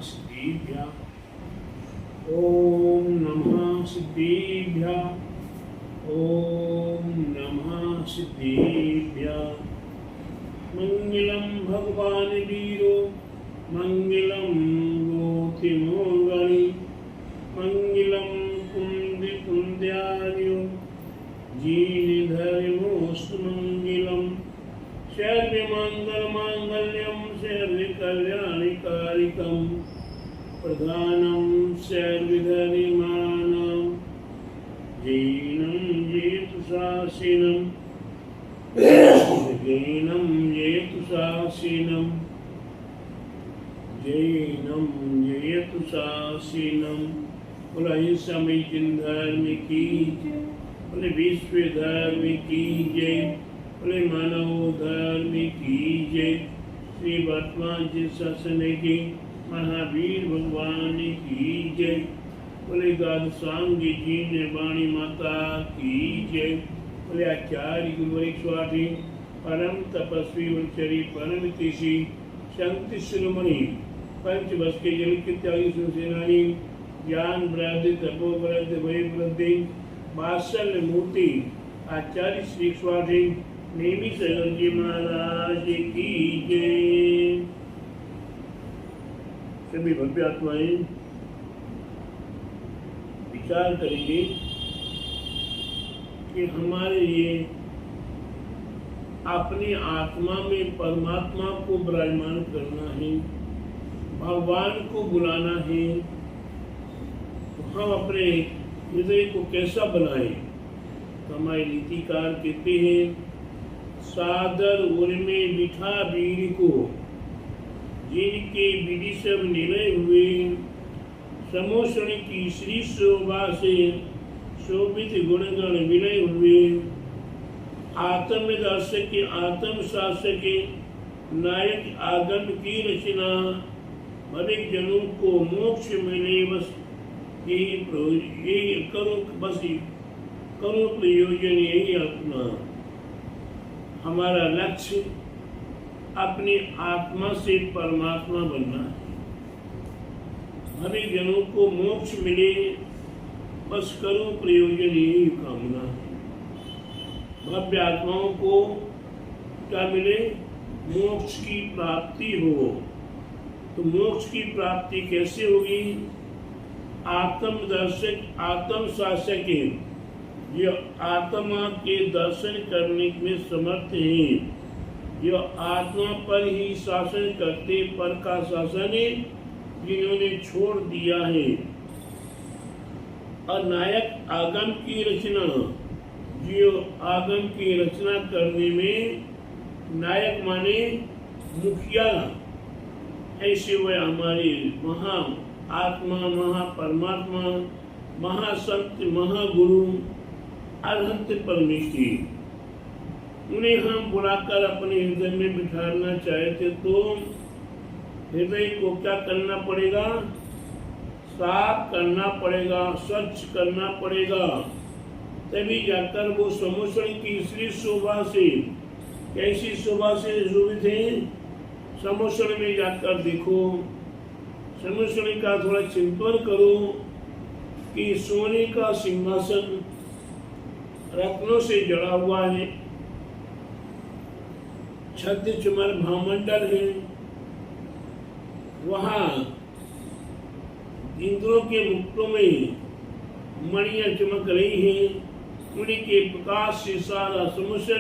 सिद्धिभ्यः ॐ नमः सिद्धिभ्यः ॐ नमः सिद्धिभ्यः मंगलम भगवान वीरो मंगलम गोतिमोगणि मंगलम कुंद कुंद्यार्यो जीनिधर्मोस्तु मंगलम सर्व मंगल मांगल्यम सर्व कल्याणिकारिकम प्रधानम सर्वधर्माणां जैनं जेतु शासिनम् जैनं जयतु शासिनं जैनं जयतु शासिनं बोले समय धर्म की बोले विश्व धर्म की जय बोले मानव धर्म की जय श्री वर्तमान जी शासन की महावीर भगवान की जय बोले गादसांगी जी ने वाणी माता की जय बोले आचार्य गुरुवरिक स्वामी परम तपस्वी वंचरी परम ऋषि शांति शिरोमणि पंचवश के जल के त्यागी सुसेनानी ज्ञान वृद्धि तपो वृद्धि वय वृद्धि वात्सल्य मूर्ति आचार्य श्री स्वामी नेमी सगर जी महाराज की जय। सभी भव्य आत्माएं विचार करेंगे कि हमारे लिए अपनी आत्मा में परमात्मा को विराजमान करना है, भगवान को बुलाना है, तो हम अपने हृदय को कैसा बनाए। तो हमारे नीतिकार कहते हैं सादर उर्मे बिठा वीर को जिनके विधि सब निलय हुए समोषण की श्री शोभा से शोभित गुणगण विलय हुए आत्म दर्शक आत्म शासक नायक आगम की रचना अनेक जनों को मोक्ष मिले बस यही करो बस करो प्रयोजन यही अपना हमारा लक्ष्य अपनी आत्मा से परमात्मा बनना है। अनेक जनों को मोक्ष मिले बस करो प्रयोजन यही कामना है। भव्य आत्माओं को क्या मिले मोक्ष की प्राप्ति हो। तो मोक्ष की प्राप्ति कैसे होगी। आत्म दर्शक आत्म शासक है जो आत्मा के दर्शन करने में समर्थ है, जो आत्मा पर ही शासन करते पर का शासन जिन्होंने छोड़ दिया है। और नायक आगम की रचना जो आगम की रचना करने में नायक माने मुखिया ऐसे वह हमारे महा आत्मा महा परमात्मा महासंत महागुरु अरहंत परमेश्वरी उन्हें हम बुलाकर अपने हृदय में बिठाना चाहते तो हृदय को क्या करना पड़ेगा साफ करना पड़ेगा स्वच्छ करना पड़ेगा तभी जाकर वो समोषण की श्री शोभा से कैसी शोभा से शोभित है। समोषण में जाकर देखो समोषण का थोड़ा चिंतन करो कि सोने का सिंहासन रत्नों से जड़ा हुआ है, छद्म चमर भामंडल है, वहाँ इंद्रों के मुक्तों में मणियां चमक रही हैं, उन्हीं के प्रकाश से सारा समुद्र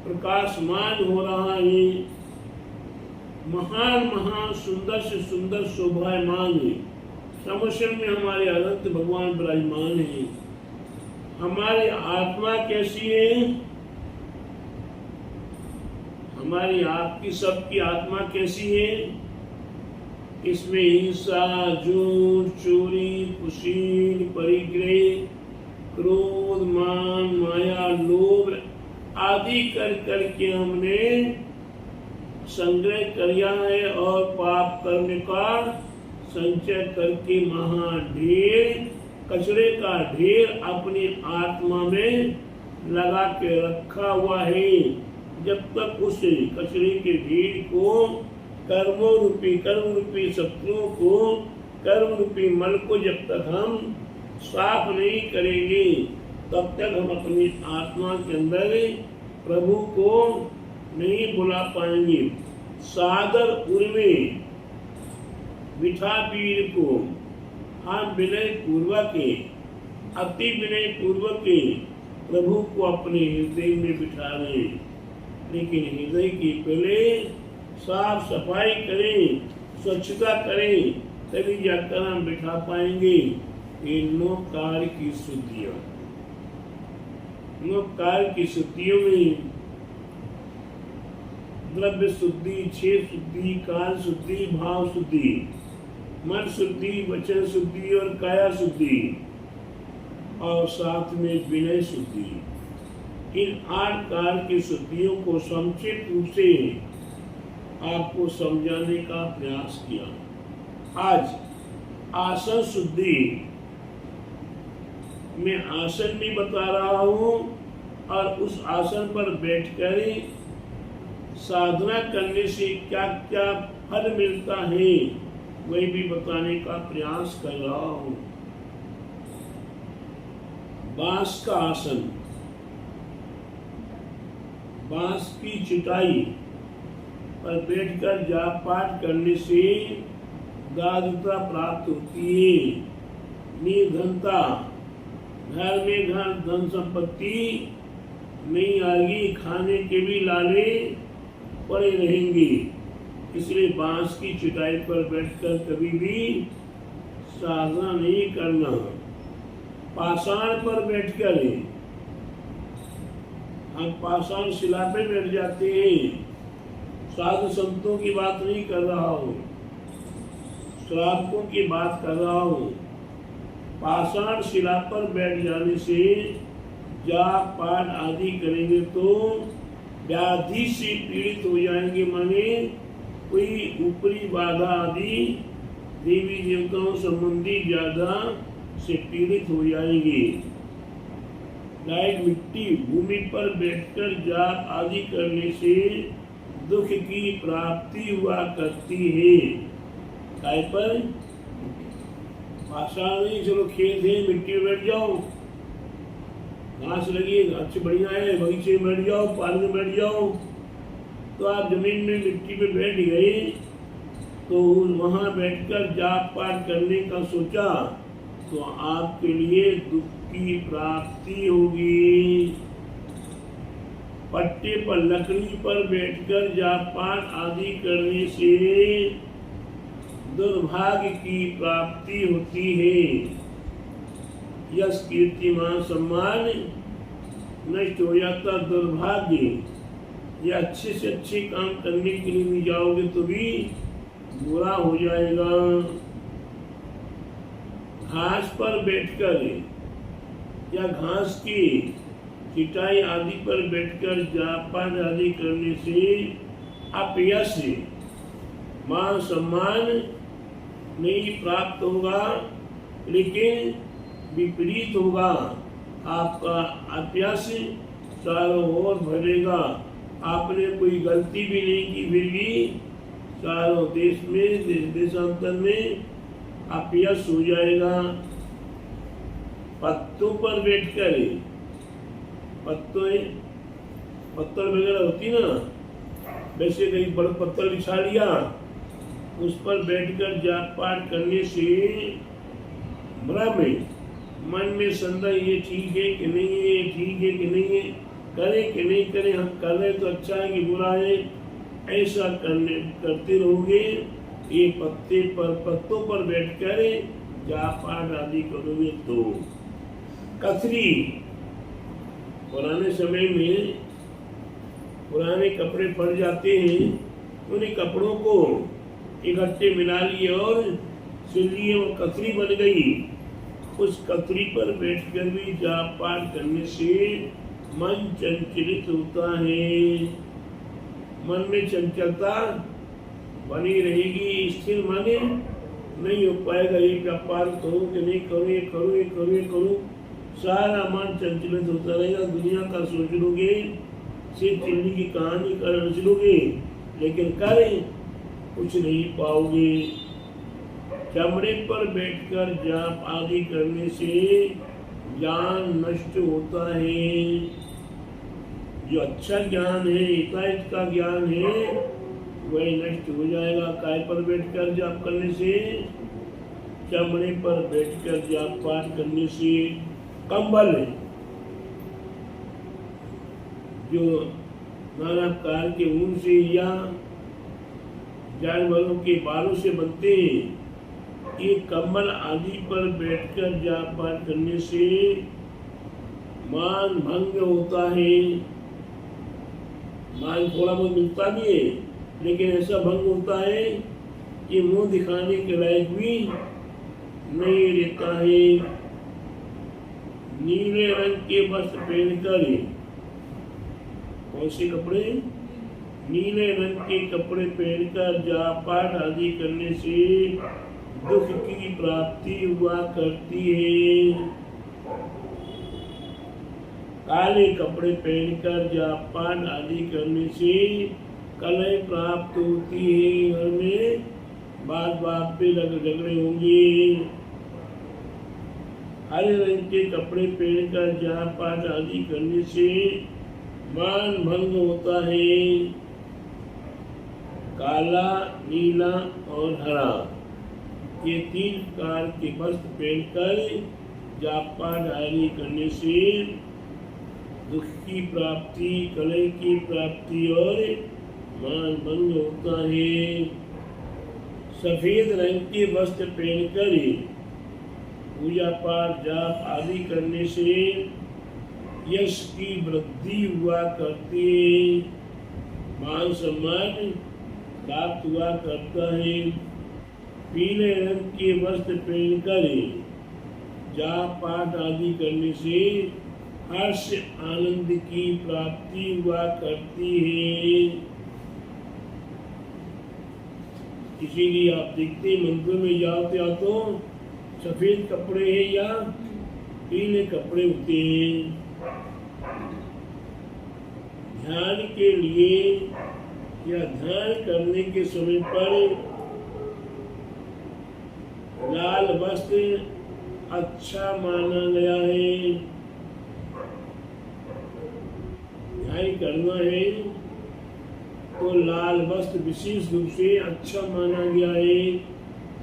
प्रकाशमान हो रहा है। महान महान सुंदर से सुंदर शोभायमान है। समुद्र में हमारे अनंत भगवान विराजमान है। हमारी आत्मा कैसी है। हमारी आपकी सबकी आत्मा कैसी है। इसमें हिंसा झूठ चोरी कुशील परिग्रह क्रोध मान माया लोभ आदि कर करके हमने संग्रह किया है और पाप कर्म का संचय करके महाढेर कचरे का ढेर अपनी आत्मा में लगा के रखा हुआ है। जब तक उस कचरे के ढेर को कर्म रूपी शत्रुओं को, कर्म रूपी मल को जब तक हम साफ नहीं करेंगे तब तक हम अपनी आत्मा के अंदर प्रभु को नहीं बुला पाएंगे। सादर उर्मे बिठा पीर को हम विनय पूर्वक, अति विनय पूर्वक प्रभु को अपने हृदय में बिठा रहे, लेकिन हृदय की पहले साफ सफाई करें, स्वच्छता करें, तभी जाकर हम बिठा पाएंगे। ये 9 कार्य की शुद्धियां, 9 कार्य की शुद्धियों में द्रव्य शुद्धि, इच्छे शुद्धि, काल शुद्धि, भाव शुद्धि, मन शुद्धि, वचन शुद्धि और काया शुद्धि, और साथ में विनय शुद्धि। इन 8 कार्य की शुद्धियों को संक्षिप्त रूप से आपको समझाने का प्रयास किया। आज आसन शुद्धि मैं आसन भी बता रहा हूँ और उस आसन पर बैठकर साधना करने से क्या क्या फल मिलता है वही भी बताने का प्रयास कर रहा हूँ। बांस का आसन, बांस की चटाई पर बैठकर जाप पाठ करने से दारिद्रता प्राप्त होती है, निर्धनता, घर में घर धन संपत्ति नहीं आएगी, खाने के भी लाले पड़े रहेंगे। इसलिए बांस की चटाई पर बैठकर कभी भी साधना नहीं करना। पाषाण पर बैठकर हम पाषाण शिला पे बैठ जाते हैं। साधु संतों की बात नहीं कर रहा हूँ, श्रावकों की बात कर रहा हूँ। पाषाण शिला पर बैठ जाने से जाप पाठ आदि करेंगे तो व्याधि से पीड़ित हो जाएंगे, माने कोई ऊपरी बाधा आदि देवी देवताओं संबंधी ज्यादा से पीड़ित हो जाएंगे। लाइट मिट्टी भूमि पर बैठकर जाप आदि करने से दुख की प्राप्ति हुआ करती है। काय पर पाषाण नहीं, चलो खेत है मिट्टी में बैठ जाओ, घास लगी घास बढ़िया है बगीचे में बैठ जाओ, पानी में बैठ जाओ। तो आप जमीन में मिट्टी में बैठ गए तो वहां बैठकर जाप पाठ करने का सोचा तो आपके लिए दुख की प्राप्ति होगी। पट्टे पर लकड़ी पर बैठकर जाप पाठ आदि करने से दुर्भाग्य की प्राप्ति होती है। यश कीर्ति मान सम्मान नष्ट हो जाता, दुर्भाग्य। या अच्छे से अच्छे काम करने के लिए भी जाओगे तो भी बुरा हो जाएगा। घास पर बैठकर या घास की चटाई आदि पर बैठकर जाप पाठ आदि करने से अपयश मान सम्मान नहीं प्राप्त होगा, लेकिन विपरीत होगा। आपका अपयश चारों ओर भरेगा। आपने कोई गलती भी नहीं की फिर भी चारों देश में देशांतर में अपयश हो जाएगा। पत्तों पर बैठकर पत्थर वगैरह होती ना, वैसे कहीं बड़ा पत्थर बिछा लिया, उस पर बैठकर जाप पाठ करने से भ्रम मन में संदेह, ये ठीक है कि नहीं है, ये ठीक है कि नहीं है, करें कि नहीं करें, हम कर रहे तो अच्छा है कि बुरा है, ऐसा करते रहोगे। ये पत्तों पर बैठकर जाप पाठ आदि करोगे तो कथरी, पुराने समय में पुराने कपड़े पड़ जाते हैं, उन्हीं कपड़ों को इकट्ठे मिला लिए और सिल लिए, वो कथरी बन गई। उस कथरी पर बैठकर भी जाप पाठ करने से मन चंचलित होता है। मन में चंचलता बनी रहेगी, स्थिर मन नहीं हो पाएगा। ये व्यापार करूं कि नहीं करूं, ये करूं ये करूं ये करूं, सारा मन चंचलित होता रहेगा। दुनिया का सोच लोगे, सिर्फ चिल्ली की कहानी कर लोगे, लेकिन करें कुछ नहीं पाओगे। चमड़े पर बैठकर जाप आदि करने से ज्ञान नष्ट होता है। जो अच्छा ज्ञान है, हिताहित का ज्ञान है, वही नष्ट हो जाएगा। काय पर बैठकर जाप करने से? चमड़े पर बैठकर जाप पाठ करने से। कंबल जो नाना प्रकार के ऊन से या जानवरों के बालों से बनते हैं, ये कंबल आदि पर बैठकर जाप पाठ करने से मान भंग होता है। मान थोड़ा बहुत मिलता भी है, लेकिन ऐसा भंग होता है कि मुंह दिखाने के लायक भी नहीं रहता है। नीले रंग के वस्त्र पहनकर, कौन से कपड़े? नीले रंग के कपड़े पहनकर जाप पाठ आदि करने से दुख की प्राप्ति हुआ करती है। काले कपड़े पहनकर जाप पाठ आदि करने से कलह प्राप्त होती है। घर में बात पे झगड़े होंगे। हरे रंग के कपड़े पहनकर जाप पाठ आदि करने से मान भंग होता है। काला, नीला और हरा, ये 3 प्रकार के वस्त्र पहनकर जाप पाठ आदि करने से दुख की प्राप्ति, कलह की प्राप्ति और मान भंग होता है। सफेद रंग के वस्त्र पहनकर पूजा पाठ जाप आदि करने से यश की वृद्धि हुआ करती है। मान सम्मान प्राप्त हुआ करता है। पीले रंग के वस्त्र पहनकर जाप पाठ आदि करने से हर्ष आनंद की प्राप्ति हुआ करती है। इसीलिए आप देखते मंदिर में जाते तो सफेद कपड़े हैं या पीले कपड़े होते हैं। ध्यान के लिए या ध्यान करने के समय पर लाल वस्त्र अच्छा माना गया है। ध्यान करना है तो लाल वस्त्र विशेष रूप से अच्छा माना गया है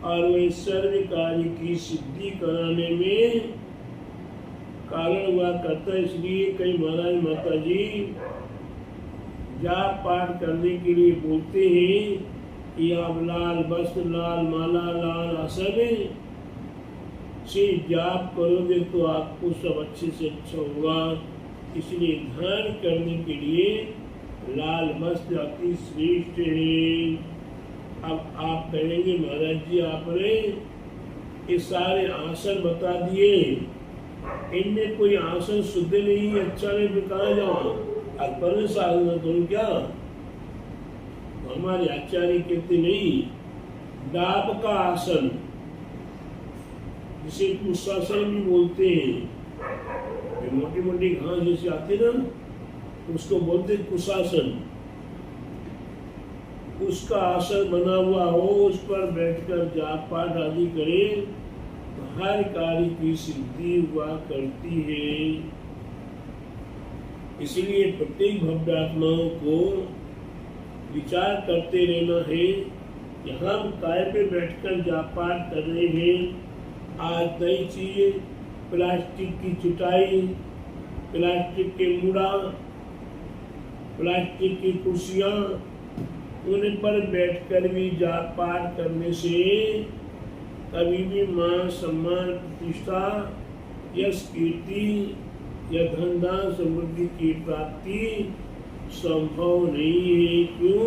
और वह सर्व कार्य की सिद्धि कराने में कारण हुआ करता है। इसलिए कई महाराज माता जी जाप पाठ करने के लिए बोलते हैं कि आप लाल वस्त्र, लाल माला, लाल आसन से जाप करोगे तो आपको सब अच्छे से अच्छा होगा। इसलिए ध्यान करने के लिए लाल वस्त्र अति श्रेष्ठ है। अब आप कहेंगे महाराज जी आपने ये सारे आसन बता दिए, इनमें कोई आसन शुद्ध नहीं, अच्छा नहीं, फिर कहाँ जाओ? पर साधना करूं क्या? तो हमारे आचार्य कहते नहीं, डाब का आसन जिसे कुशासन भी बोलते हैं, मोटी मोटी घास जैसे आती ना, उसको बोलते कुशासन। उसका आसन बना हुआ हो, उस पर बैठकर जाप पाठ आदि करे तो हर कार्य की सिद्धि हुआ करती है। इसलिए प्रत्येक भव्यात्माओं को विचार करते रहना है कि हम काय पे बैठकर जाप पाठ कर रहे हैं। आज नई चीज प्लास्टिक की चटाई, प्लास्टिक के मुड़ा, प्लास्टिक की कुर्सियाँ, उन पर बैठकर भी जाप पाठ करने से कभी भी मान सम्मान प्रतिष्ठा यश कीर्ति या धन दान समृद्धि की प्राप्ति संभव नहीं है। क्यों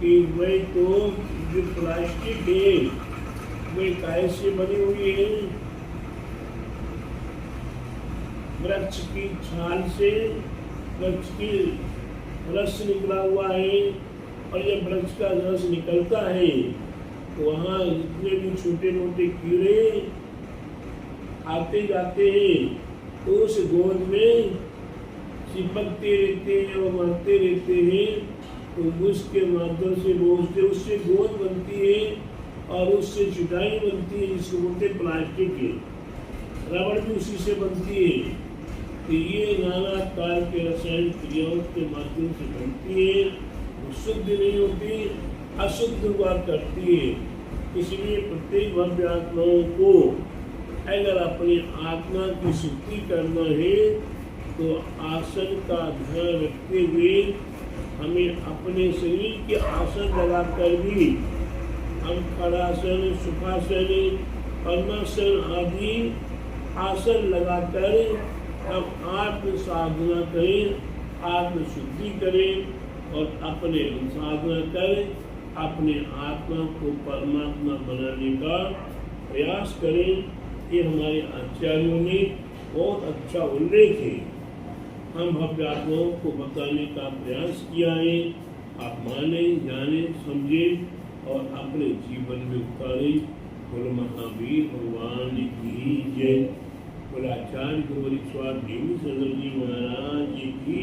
कि वह तो जो प्लास्टिक है वह काय से बनी हुई है? वृक्ष की छाल से, वृक्ष की रस निकला हुआ है। और जब वृक्ष का रस निकलता है तो वहाँ जितने भी छोटे मोटे कीड़े आते जाते हैं तो उस गोंद में चिपकते रहते हैं और मरते रहते हैं। तो उसके माध्यम से बोझते उससे गोंद बनती है और उससे चटाई बनती है जिसको बोलते हैं प्लास्टिक के। रबड़ भी उसी से बनती है। तो ये नाना प्रकार के रासायनिक क्रियाओं के माध्यम से बनती है, वो शुद्ध नहीं होती, अशुद्ध हुआ करती है। इसलिए प्रत्येक भव्य आत्माओं को अगर अपनी आत्मा की शुद्धि करना है तो आसन का ध्यान रखते हुए हमें अपने शरीर के आसन लगाकर भी हम खड़ासन, सुखासन, पद्मासन आदि आसन लगाकर हम आत्म साधना करें, आत्म शुद्धि करें और अपने साधना कर अपने आत्मा को परमात्मा बनाने का प्रयास करें। ये हमारे आचार्यों ने बहुत अच्छा उल्लेख है। हम भव्य आत्माओं को बताने का प्रयास किया है। आप माने, जाने, समझे और अपने जीवन में उतारे। बोलो महावीर भगवान की जय। बोलो आचार्य गोरक्षनाथ देवी सदर जी महाराज की